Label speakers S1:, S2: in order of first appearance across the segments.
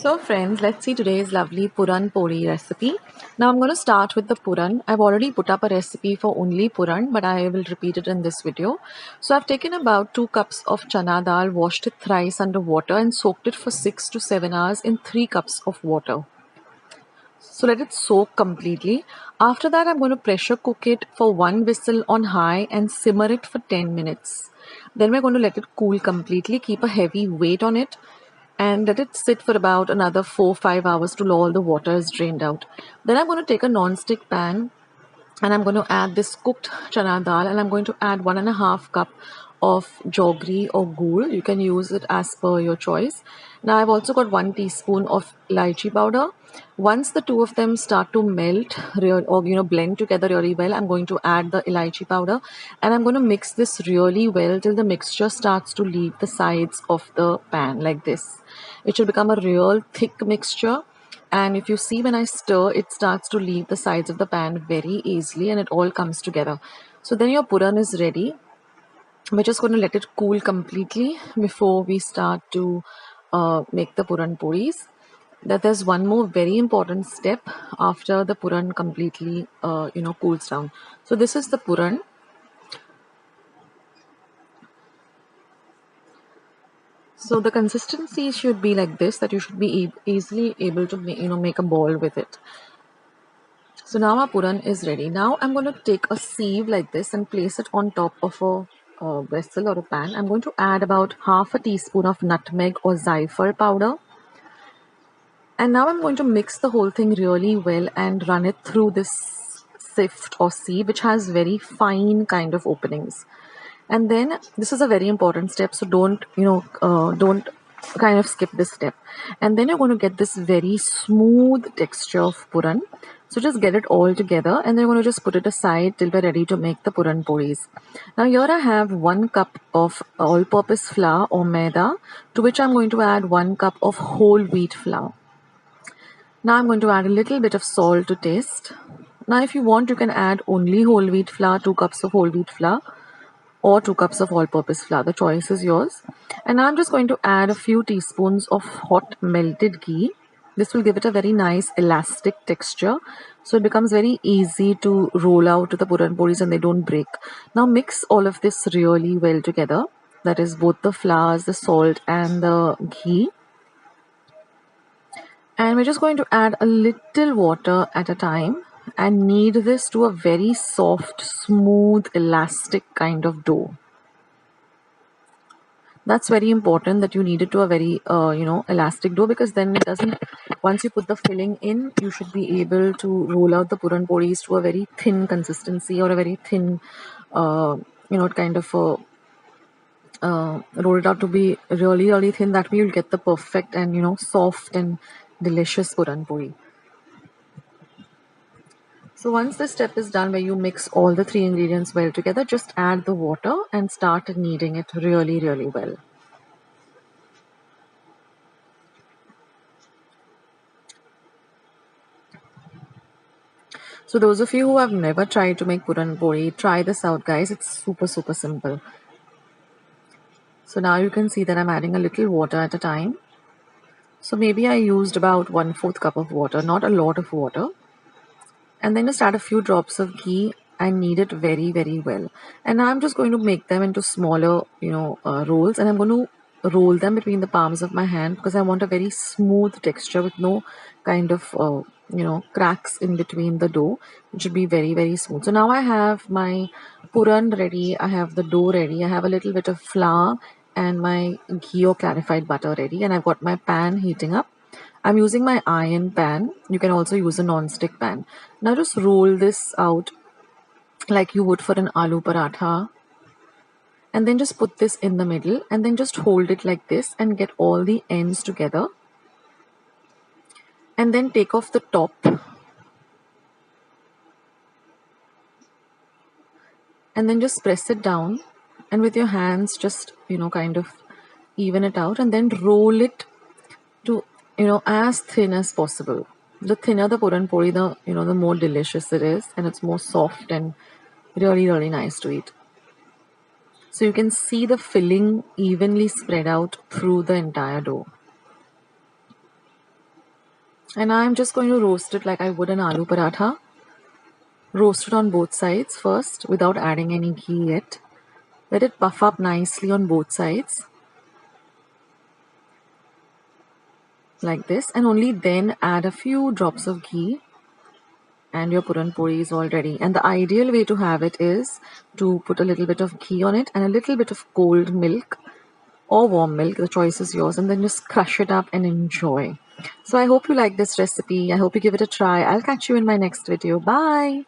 S1: So friends, let's see today's lovely Puran poli recipe. Now I'm going to start with the Puran. I've already put up a recipe for only Puran, but I will repeat it in this video. So I've taken about 2 cups of chana dal, washed it thrice under water and soaked it for 6 to 7 hours in 3 cups of water. So let it soak completely. After that, I'm going to pressure cook it for 1 whistle on high and simmer it for 10 minutes. Then we're going to let it cool completely, keep a heavy weight on it and let it sit for about another 4-5 hours till all the water is drained out. Then I'm going to take a non-stick pan and I'm going to add this cooked chana dal and I'm going to add 1.5 cup of jaggery or ghee. You can use it as per your choice. Now I've also got 1 teaspoon of elaichi powder. Once the two of them start to melt or blend together really well, I'm going to add the elaichi powder and I'm going to mix this really well till the mixture starts to leave the sides of the pan like this. It should become a real thick mixture. And if you see when I stir, it starts to leave the sides of the pan very easily and it all comes together. So then your puran is ready. We're just going to let it cool completely before we start to make the puran puris. That there's one more very important step after the puran completely cools down. So this is the puran. So the consistency should be like this, that you should be easily able to make a ball with it. So now our puran is ready. Now I'm going to take a sieve like this and place it on top of a vessel or a pan. I'm going to add about half a teaspoon of nutmeg or zaifar powder. And now I'm going to mix the whole thing really well and run it through this sift or sieve, which has very fine kind of openings. And then this is a very important step, so don't kind of skip this step. And then you're going to get this very smooth texture of puran. So just get it all together and then you're going to just put it aside till we're ready to make the puran polis. Now here I have 1 cup of all-purpose flour or maida, to which I'm going to add 1 cup of whole wheat flour. Now I'm going to add a little bit of salt to taste. Now if you want, you can add only whole wheat flour, 2 cups of whole wheat flour, or 2 cups of all-purpose flour. The choice is yours. And I'm just going to add a few teaspoons of hot melted ghee. This will give it a very nice elastic texture. So it becomes very easy to roll out the puran polis and they don't break. Now mix all of this really well together. That is both the flours, the salt and the ghee. And we're just going to add a little water at a time and knead this to a very soft, smooth, elastic kind of dough. That's very important, that you knead it to a very elastic dough, because then it doesn't, once you put the filling in, you should be able to roll out the puran polis to a very thin consistency or a very thin roll it out to be really thin. That way you'll get the perfect and soft and delicious puran poli. So once this step is done, where you mix all the 3 ingredients well together, just add the water and start kneading it really well. So those of you who have never tried to make puran poli, try this out, guys. It's super simple. So now you can see that I'm adding a little water at a time. So maybe I used about 1/4 cup of water, not a lot of water. And then just add a few drops of ghee and knead it very well. And now I'm just going to make them into smaller rolls, and I'm going to roll them between the palms of my hand, because I want a very smooth texture with no kind of cracks in between the dough. It should be very smooth. So now I have my puran ready, I have the dough ready, I have a little bit of flour and my ghee or clarified butter ready, and I've got my pan heating up. I'm using my iron pan. You can also use a non-stick pan. Now just roll this out like you would for an aloo paratha. And then just put this in the middle and then just hold it like this and get all the ends together. And then take off the top. And then just press it down. And with your hands just, kind of even it out. And then roll it to as thin as possible. The thinner the puran poli, the more delicious it is, and it's more soft and really nice to eat. So you can see the filling evenly spread out through the entire dough. And I'm just going to roast it like I would an aloo paratha. Roast it on both sides first without adding any ghee yet. Let it puff up nicely on both sides like this, and only then add a few drops of ghee and your puran poli is all ready. And the ideal way to have it is to put a little bit of ghee on it and a little bit of cold milk or warm milk, the choice is yours, and then just crush it up and enjoy. So I hope you like this recipe. I hope you give it a try. I'll catch you in my next video. Bye.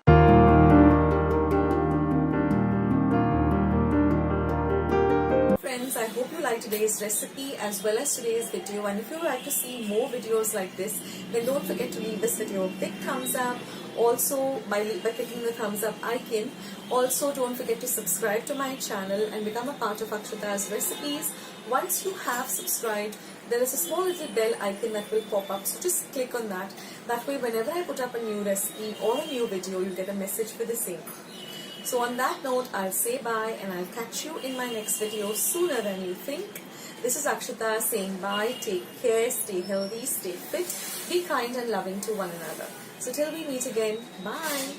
S1: Friends, I hope you like today's recipe as well as today's video, and if you would like to see more videos like this, then don't forget to leave this video a big thumbs up. Also, by clicking the thumbs up icon. Also, don't forget to subscribe to my channel and become a part of Akshata's Recipes. Once you have subscribed, there is a small little bell icon that will pop up, so just click on that. That way, whenever I put up a new recipe or a new video, you get a message for the same. So on that note, I'll say bye and I'll catch you in my next video sooner than you think. This is Akshata saying bye, take care, stay healthy, stay fit, be kind and loving to one another. So till we meet again, bye.